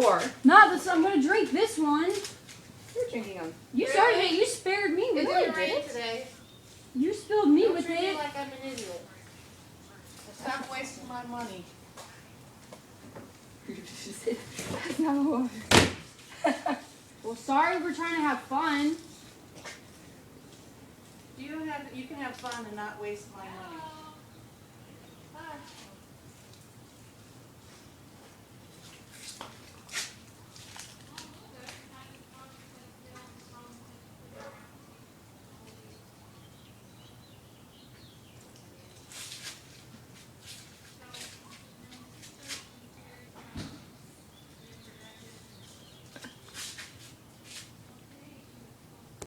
more. Nah, but I'm gonna drink this one. You're drinking them. You started it. You spared me with It's gonna it. rain today. You spilled me Don't with treat me it. like I'm an idiot. Stop wasting my money. That's not a word. Well, sorry, we're trying to have fun. You can have fun and not waste my money.